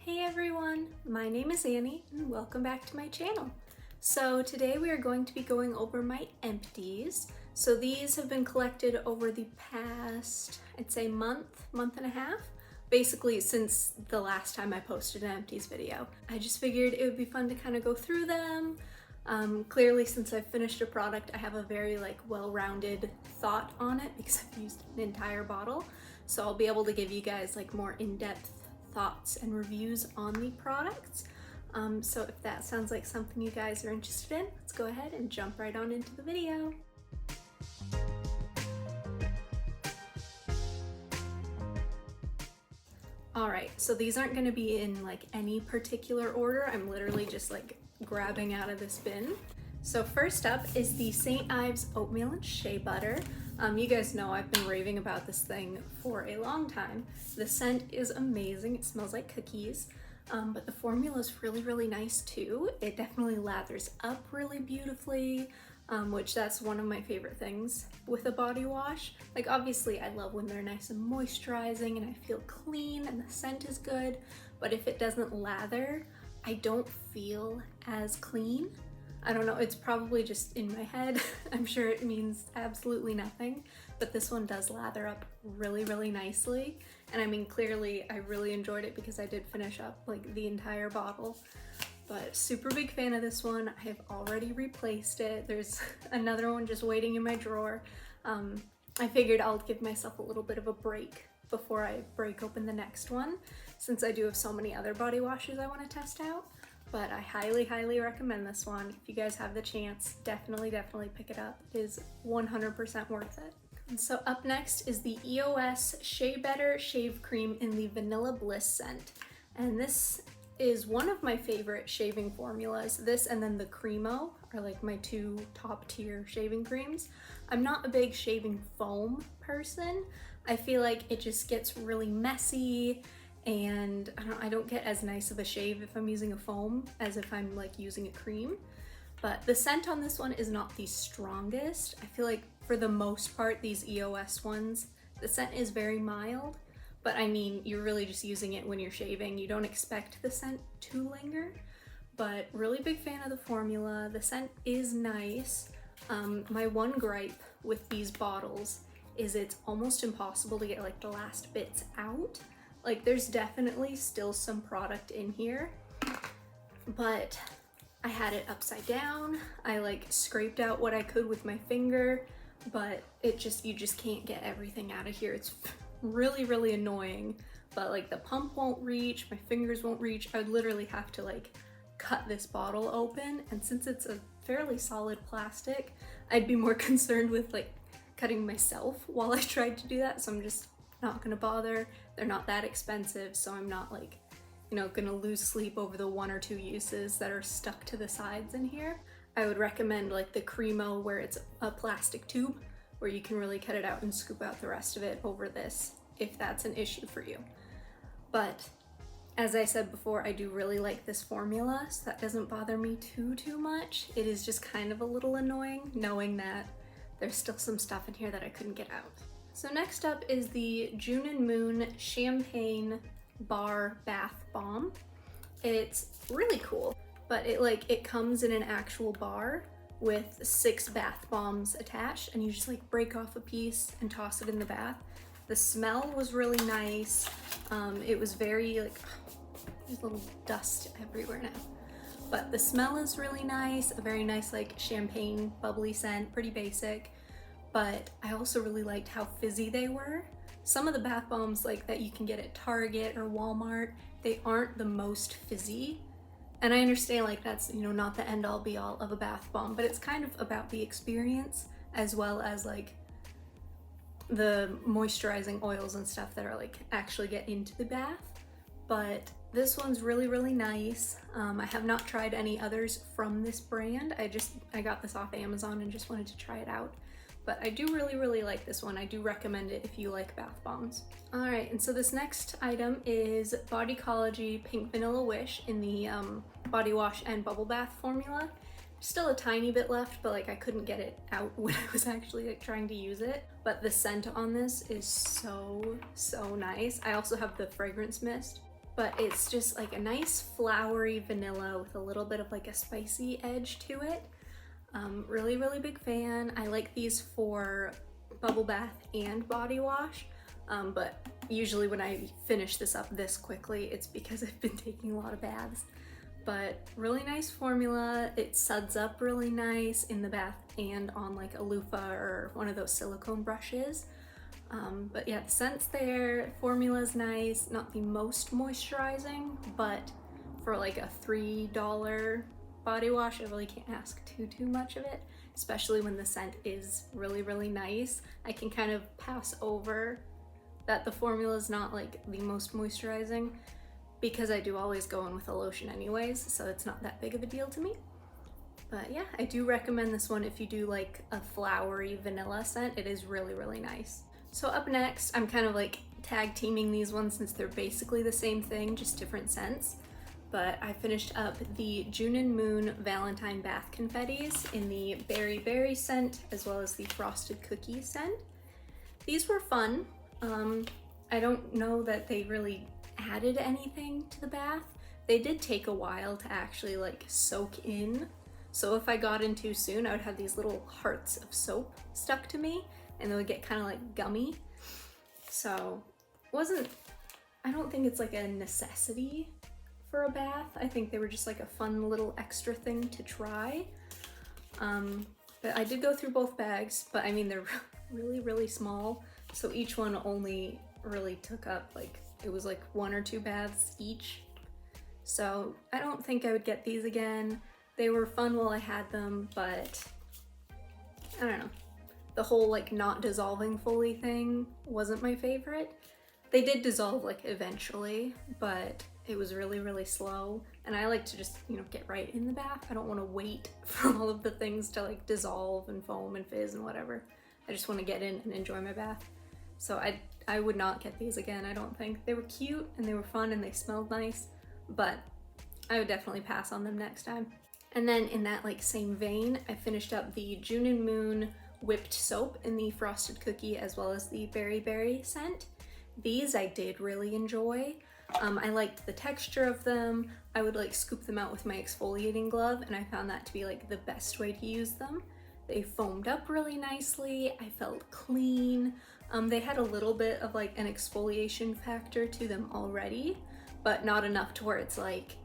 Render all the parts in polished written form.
Hey everyone, my name is Annie and welcome back to my channel. So today we are going to be going over my empties. So these have been collected over the past, I'd say month and a half. Basically since the last time I posted an empties video. I just figured it would be fun to kind of go through them. Clearly since I've finished a product, I have a very well-rounded thought on it because I've used an entire bottle. So I'll be able to give you guys more in-depth thoughts and reviews on the products. So if that sounds like something you guys are interested in, let's go ahead and jump right on into the video. Alright, so these aren't going to be in any particular order. I'm literally just grabbing out of this bin. So first up is the St. Ives Oatmeal and Shea Butter. You guys know I've been raving about this thing for a long time. The scent is amazing, it smells like cookies, but the formula is really nice too. It definitely lathers up really beautifully, which that's one of my favorite things with a body wash. Obviously I love when they're nice and moisturizing and I feel clean and the scent is good, but if it doesn't lather, I don't feel as clean. I don't know, it's probably just in my head. I'm sure it means absolutely nothing, but this one does lather up really nicely. And I mean, clearly I really enjoyed it because I did finish up the entire bottle. But super big fan of this one. I have already replaced it. There's another one just waiting in my drawer. I figured I'll give myself a little bit of a break before I break open the next one, since I do have so many other body washes I want to test out. But I highly recommend this one. If you guys have the chance, definitely pick it up. It is 100% worth it. And so up next is the EOS Shea Better Shave Cream in the Vanilla Bliss scent. And this is one of my favorite shaving formulas. This and then the Cremo are my two top tier shaving creams. I'm not a big shaving foam person. I feel like it just gets really messy and I don't get as nice of a shave if I'm using a foam as if I'm using a cream. But the scent on this one is not the strongest. I feel like for the most part, these EOS ones, the scent is very mild, but I mean, you're really just using it when you're shaving. You don't expect the scent to linger, but really big fan of the formula. The scent is nice. My one gripe with these bottles is it's almost impossible to get the last bits out. There's definitely still some product in here, but I had it upside down. I scraped out what I could with my finger, but you just can't get everything out of here. It's really annoying, but the pump won't reach, my fingers won't reach. I'd literally have to cut this bottle open, and since it's a fairly solid plastic, I'd be more concerned with cutting myself while I tried to do that, so I'm just not gonna bother. They're not that expensive, so I'm not gonna lose sleep over the one or two uses that are stuck to the sides in here. I would recommend the Cremo, where it's a plastic tube where you can really cut it out and scoop out the rest of it, over this if that's an issue for you. But as I said before, I do really like this formula, so that doesn't bother me too much. It is just kind of a little annoying knowing that there's still some stuff in here that I couldn't get out. So next up is the June and Moon Champagne Bar Bath Bomb. It's really cool, but it comes in an actual bar with 6 bath bombs attached, and you just break off a piece and toss it in the bath. The smell was really nice. It was very there's a little dust everywhere now. But the smell is really nice, a very nice champagne bubbly scent, pretty basic. But I also really liked how fizzy they were. Some of the bath bombs that you can get at Target or Walmart, they aren't the most fizzy. And I understand that's not the end all be all of a bath bomb, but it's kind of about the experience as well as the moisturizing oils and stuff that are actually get into the bath. But this one's really nice. I have not tried any others from this brand. I got this off Amazon and just wanted to try it out. But I do really like this one. I do recommend it if you like bath bombs. All right, and so this next item is Bodycology Pink Vanilla Wish in the body wash and bubble bath formula. Still a tiny bit left, but I couldn't get it out when I was actually trying to use it. But the scent on this is so nice. I also have the fragrance mist, but it's just like a nice flowery vanilla with a little bit of like a spicy edge to it. Really, really big fan. I like these for bubble bath and body wash, but usually when I finish this up this quickly, it's because I've been taking a lot of baths. But really nice formula. It suds up really nice in the bath and on like a loofah or one of those silicone brushes. But yeah, the scent's there, formula's nice, not the most moisturizing, but for like a $3 body wash, I really can't ask too much of it, especially when the scent is really, really nice. I can kind of pass over that the formula is not like the most moisturizing because I do always go in with a lotion anyways, so it's not that big of a deal to me. But yeah, I do recommend this one if you do like a flowery vanilla scent. It is really, really nice. So up next, I'm kind of like tag teaming these ones since they're basically the same thing, just different scents. But I finished up the June and Moon Valentine Bath Confettis in the Berry Berry scent, as well as the Frosted Cookie scent. These were fun. I don't know that they really added anything to the bath. They did take a while to actually like soak in. So if I got in too soon, I would have these little hearts of soap stuck to me and they would get kind of like gummy. So I don't think it's like a necessity for a bath. I think they were just like a fun little extra thing to try. But I did go through both bags, but I mean, they're really, really small. So each one only really took up like, it was like 1 or 2 baths each. So I don't think I would get these again. They were fun while I had them, but I don't know. The whole like not dissolving fully thing wasn't my favorite. They did dissolve like eventually, but it was really, really slow. And I like to just, you know, get right in the bath. I don't want to wait for all of the things to like dissolve and foam and fizz and whatever. I just want to get in and enjoy my bath. So I would not get these again, I don't think. They were cute and they were fun and they smelled nice, but I would definitely pass on them next time. And then in that like same vein, I finished up the June and Moon whipped soap in the Frosted Cookie as well as the Berry Berry scent. These I did really enjoy. I liked the texture of them. I would like scoop them out with my exfoliating glove and I found that to be like the best way to use them. They foamed up really nicely. I felt clean. They had a little bit of like an exfoliation factor to them already, but not enough to where it's like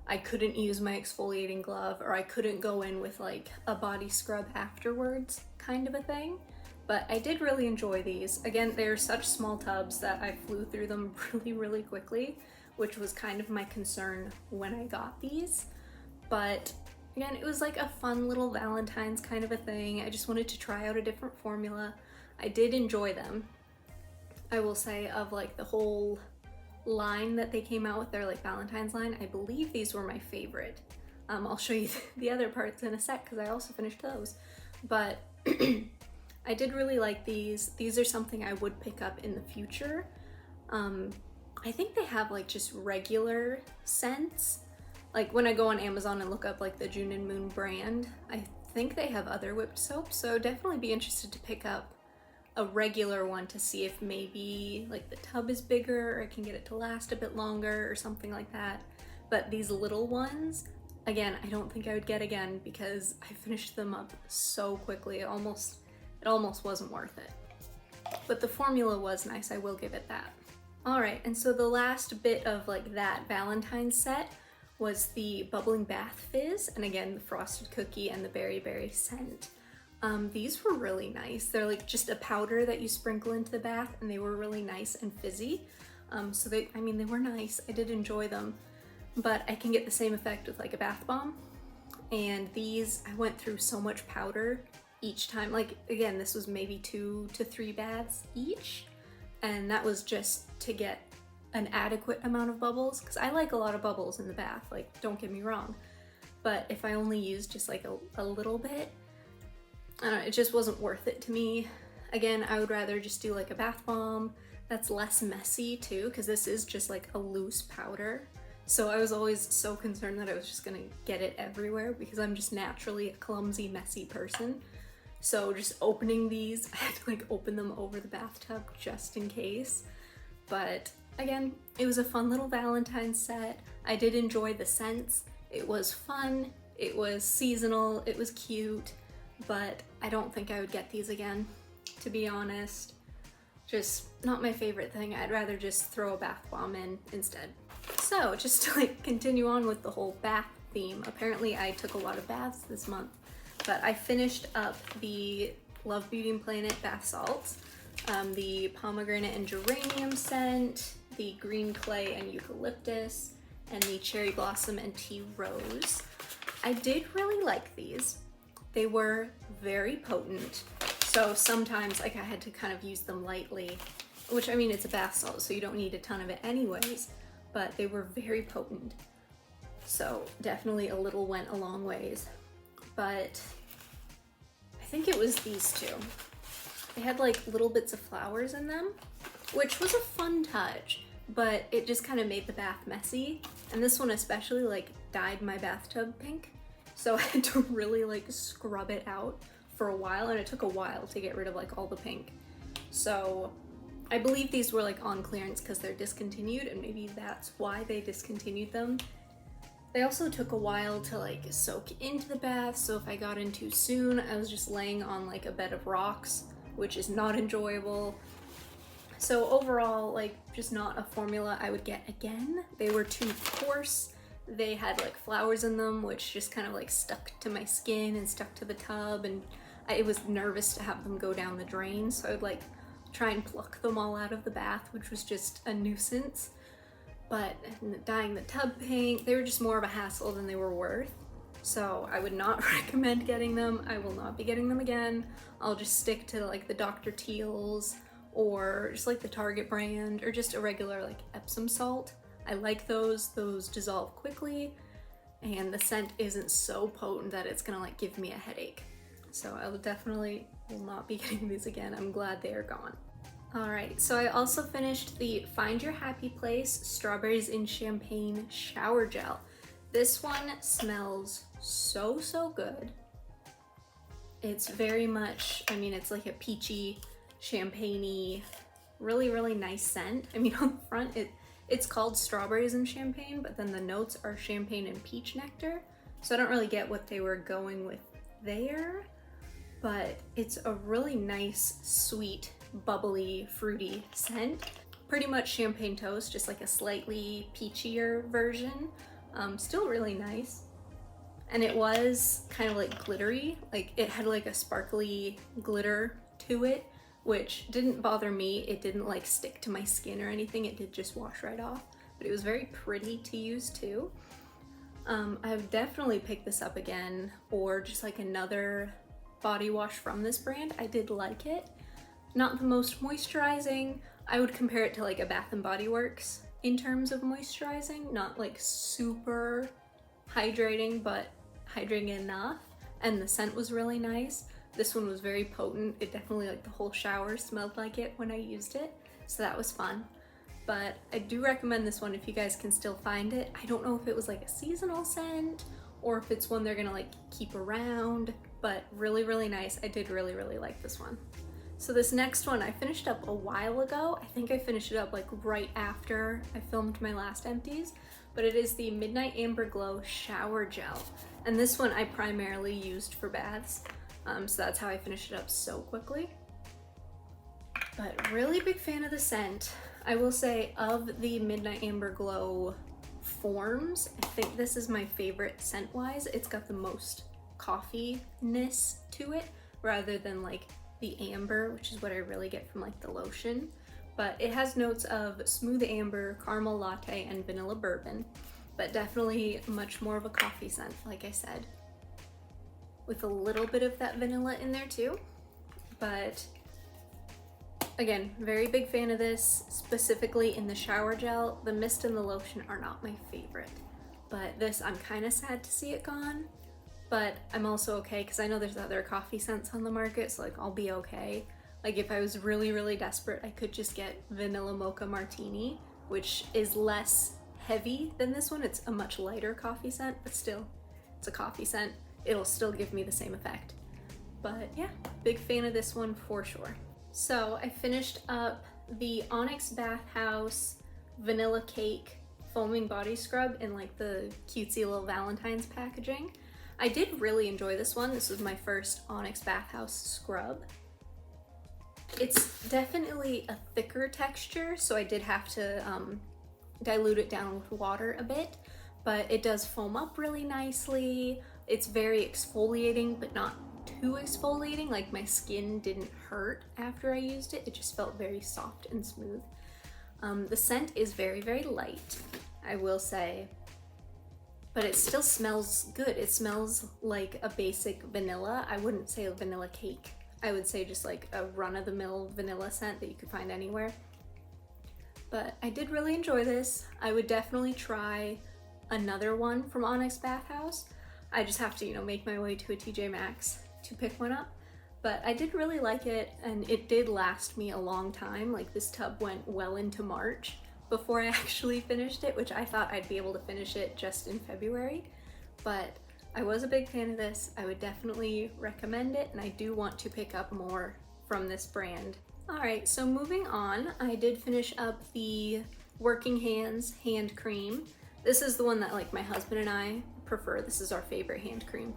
I couldn't use my exfoliating glove or I couldn't go in with like a body scrub afterwards kind of a thing. But I did really enjoy these. Again, they're such small tubs that I flew through them really, really quickly, which was kind of my concern when I got these. But again, it was like a fun little Valentine's kind of a thing. I just wanted to try out a different formula. I did enjoy them. I will say of like the whole line that they came out with, their like Valentine's line, I believe these were my favorite. I'll show you the other parts in a sec because I also finished those. But I did really like these. These are something I would pick up in the future. I think they have like just regular scents. Like when I go on Amazon and look up like the June and Moon brand, I think they have other whipped soaps. So definitely be interested to pick up a regular one to see if maybe like the tub is bigger or I can get it to last a bit longer or something like that. But these little ones, again, I don't think I would get again because I finished them up so quickly. It almost wasn't worth it. But the formula was nice, I will give it that. All right, and so the last bit of like that Valentine's set was the Bubbling Bath Fizz, and again, the Frosted Cookie and the Berry Berry scent. These were really nice. They're like just a powder that you sprinkle into the bath and they were really nice and fizzy. So they were nice. I did enjoy them, but I can get the same effect with like a bath bomb. And these, I went through so much powder each time. Like again, this was maybe 2 to 3 baths each. And that was just to get an adequate amount of bubbles. Cause I like a lot of bubbles in the bath, like don't get me wrong. But if I only used just like a little bit, I don't know, it just wasn't worth it to me. Again, I would rather just do like a bath bomb that's less messy too, because this is just like a loose powder. So I was always so concerned that I was just gonna get it everywhere because I'm just naturally a clumsy, messy person. So just opening these, I had to like open them over the bathtub just in case. But again, it was a fun little Valentine set. I did enjoy the scents. It was fun, it was seasonal, it was cute, but I don't think I would get these again, to be honest. Just not my favorite thing. I'd rather just throw a bath bomb in instead. So just to like continue on with the whole bath theme, apparently I took a lot of baths this month, but I finished up the Love Beauty and Planet bath salts, the pomegranate and geranium scent, the green clay and eucalyptus, and the cherry blossom and tea rose. I did really like these. They were very potent, so sometimes like I had to kind of use them lightly, which I mean it's a bath salt so you don't need a ton of it anyways, but they were very potent. So definitely a little went a long ways. But I think it was these two. They had like little bits of flowers in them, which was a fun touch, but it just kind of made the bath messy. And this one especially like dyed my bathtub pink. So I had to really like scrub it out for a while, and it took a while to get rid of like all the pink. So I believe these were like on clearance because they're discontinued, and maybe that's why they discontinued them. They also took a while to like soak into the bath, so if I got in too soon, I was just laying on like a bed of rocks, which is not enjoyable. So overall, like just not a formula I would get again. They were too coarse. They had like flowers in them, which just kind of like stuck to my skin and stuck to the tub, and I was nervous to have them go down the drain, so I would like try and pluck them all out of the bath, which was just a nuisance. But dyeing the tub pink, they were just more of a hassle than they were worth. So I would not recommend getting them. I will not be getting them again. I'll just stick to like the Dr. Teal's or just like the Target brand or just a regular like Epsom salt. I like those dissolve quickly and the scent isn't so potent that it's gonna like give me a headache. So I will not be getting these again. I'm glad they are gone. Alright, so I also finished the Find Your Happy Place Strawberries in Champagne Shower Gel. This one smells so good. It's very much, I mean, it's like a peachy, champagne-y, really nice scent. I mean, on the front, it's called Strawberries and Champagne, but then the notes are champagne and peach nectar. So I don't really get what they were going with there, but it's a really nice, sweet, bubbly, fruity scent. Pretty much champagne toast, just like a slightly peachier version. Still really nice. And it was kind of like glittery, like it had like a sparkly glitter to it, which didn't bother me. It didn't like stick to my skin or anything. It did just wash right off, but it was very pretty to use too. I would definitely pick this up again, or just like another body wash from this brand. I did like it. Not the most moisturizing. I would compare it to like a Bath and Body Works in terms of moisturizing, not like super hydrating, but hydrating enough. And the scent was really nice. This one was very potent. It definitely, like the whole shower smelled like it when I used it. So that was fun. But I do recommend this one if you guys can still find it. I don't know if it was like a seasonal scent or if it's one they're gonna like keep around, but really nice. I did really like this one. So this next one I finished up a while ago. I think I finished it up like right after I filmed my last empties, but it is the Midnight Amber Glow Shower Gel. And this one I primarily used for baths, so that's how I finished it up so quickly. But really big fan of the scent. I will say of the Midnight Amber Glow forms, I think this is my favorite scent-wise. It's got the most coffee-ness to it rather than like the amber, which is what I really get from like the lotion. But it has notes of smooth amber, caramel latte, and vanilla bourbon, but definitely much more of a coffee scent, like I said, with a little bit of that vanilla in there too. But again, very big fan of this, specifically in the shower gel. The mist and the lotion are not my favorite, but this, I'm kind of sad to see it gone. But I'm also okay because I know there's other coffee scents on the market, so like I'll be okay. Like if I was really desperate, I could just get Vanilla Mocha Martini, which is less heavy than this one. It's a much lighter coffee scent, but still, it's a coffee scent. It'll still give me the same effect. But yeah, big fan of this one for sure. So I finished up the Onyx Bathhouse vanilla cake foaming body scrub in like the cutesy little Valentine's packaging. I did really enjoy this one. This was my first Onyx Bathhouse scrub. It's definitely a thicker texture, so I did have to dilute it down with water a bit, but it does foam up really nicely. It's very exfoliating, but not too exfoliating. Like my skin didn't hurt after I used it. It just felt very soft and smooth. The scent is very, very light, I will say, but it still smells good. It smells like a basic vanilla. I wouldn't say a vanilla cake. I would say just like a run-of-the-mill vanilla scent that you could find anywhere. But I did really enjoy this. I would definitely try another one from Onyx Bathhouse. I just have to, you know, make my way to a TJ Maxx to pick one up. But I did really like it, and it did last me a long time. Like this tub went well into March before I actually finished it, which I thought I'd be able to finish it just in February. But I was a big fan of this. I would definitely recommend it, and I do want to pick up more from this brand. All right, so moving on, I did finish up the Working Hands hand cream. This is the one that like my husband and I prefer. This is our favorite hand cream,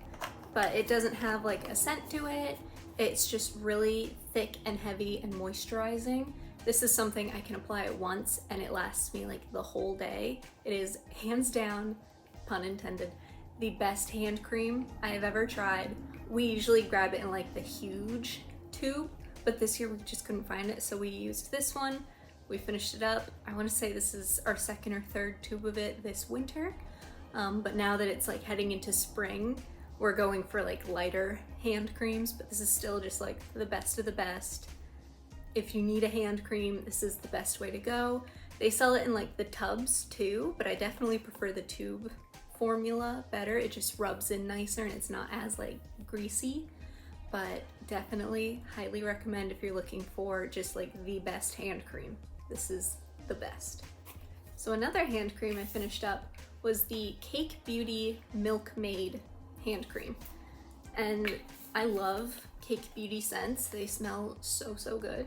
but it doesn't have like a scent to it. It's just really thick and heavy and moisturizing. This is something I can apply at once and it lasts me like the whole day. It is hands down, pun intended, the best hand cream I have ever tried. We usually grab it in like the huge tube, but this year we just couldn't find it, so we used this one. We finished it up. I want to say this is our second or third tube of it this winter, but now that it's like heading into spring, we're going for like lighter hand creams, but this is still just like the best of the best. If you need a hand cream, this is the best way to go. They sell it in like the tubs too, but I definitely prefer the tube formula better. It just rubs in nicer and it's not as like greasy, but definitely highly recommend if you're looking for just like the best hand cream. This is the best. So another hand cream I finished up was the Cake Beauty Milkmaid hand cream. And I love Cake Beauty scents. They smell so, so good.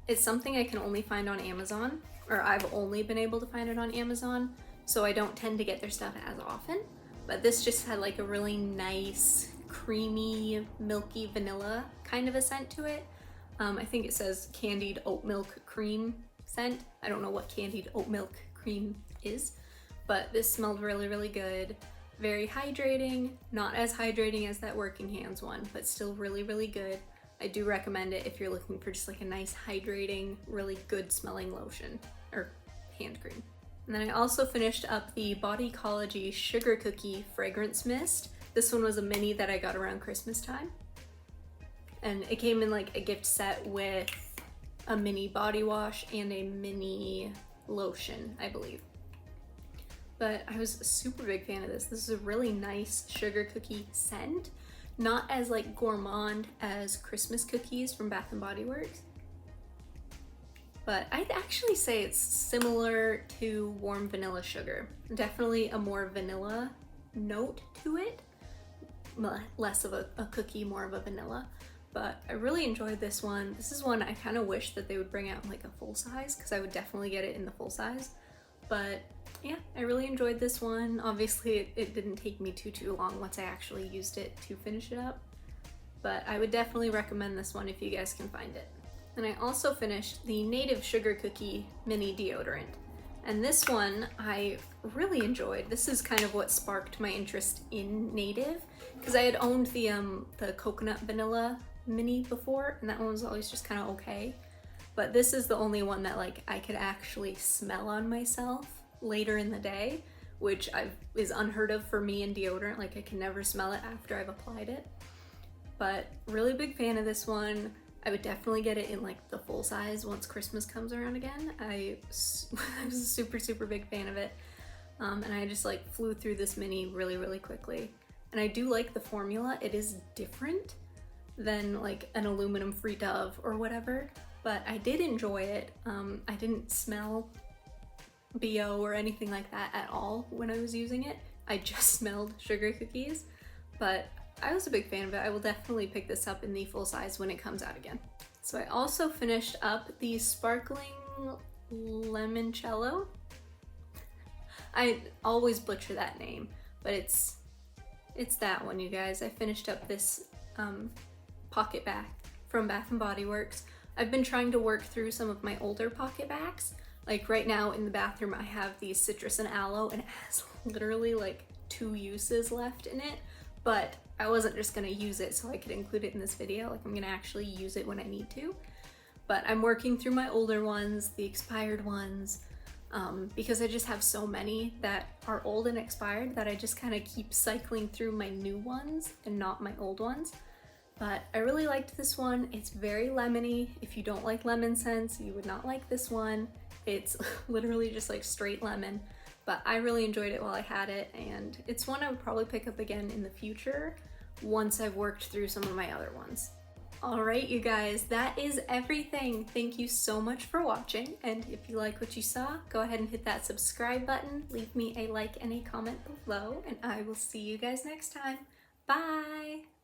It's something I can only find on Amazon, or I've only been able to find it on Amazon, so I don't tend to get their stuff as often. But this just had like a really nice, creamy, milky vanilla kind of a scent to it. I think it says candied oat milk cream scent. I don't know what candied oat milk cream is, but this smelled really, really good. Very hydrating, not as hydrating as that Working Hands one, but still really, really good. I do recommend it if you're looking for just like a nice hydrating, really good smelling lotion or hand cream. And then I also finished up the Bodycology Sugar Cookie Fragrance Mist. This one was a mini that I got around Christmas time. And it came in like a gift set with a mini body wash and a mini lotion, I believe. But I was a super big fan of this. This is a really nice sugar cookie scent. Not as like gourmand as Christmas cookies from Bath & Body Works. But I'd actually say it's similar to warm vanilla sugar. Definitely a more vanilla note to it. Less of a cookie, more of a vanilla. But I really enjoyed this one. This is one I kind of wish that they would bring out in like a full size, because I would definitely get it in the full size. But yeah, I really enjoyed this one. Obviously, it didn't take me too long once I actually used it to finish it up. But I would definitely recommend this one if you guys can find it. And I also finished the Native Sugar Cookie Mini Deodorant. And this one I really enjoyed. This is kind of what sparked my interest in Native, because I had owned the coconut vanilla mini before, and that one was always just kind of okay. But this is the only one that like I could actually smell on myself later in the day, which is unheard of for me in deodorant. Like I can never smell it after I've applied it. But really big fan of this one. I would definitely get it in like the full size once Christmas comes around again. I was a super big fan of it. And I just like flew through this mini really quickly. And I do like the formula. It is different than like an aluminum free Dove or whatever, but I did enjoy it. I didn't smell BO or anything like that at all when I was using it. I just smelled sugar cookies, but I was a big fan of it. I will definitely pick this up in the full size when it comes out again. So I also finished up the sparkling Limoncello. I always butcher that name, but it's that one, you guys. I finished up this pocket bag from Bath and Body Works. I've been trying to work through some of my older pocket bags. Like right now in the bathroom I have these citrus and aloe, and it has literally like 2 uses left in it, but I wasn't just gonna use it so I could include it in this video. Like I'm gonna actually use it when I need to. But I'm working through my older ones, the expired ones, because I just have so many that are old and expired that I just kind of keep cycling through my new ones and not my old ones. But I really liked this one. It's very lemony. If you don't like lemon scents, you would not like this one. It's literally just like straight lemon, but I really enjoyed it while I had it, and it's one I would probably pick up again in the future once I've worked through some of my other ones. All right, you guys, that is everything. Thank you so much for watching, and if you like what you saw, go ahead and hit that subscribe button, leave me a like and a comment below, and I will see you guys next time. Bye!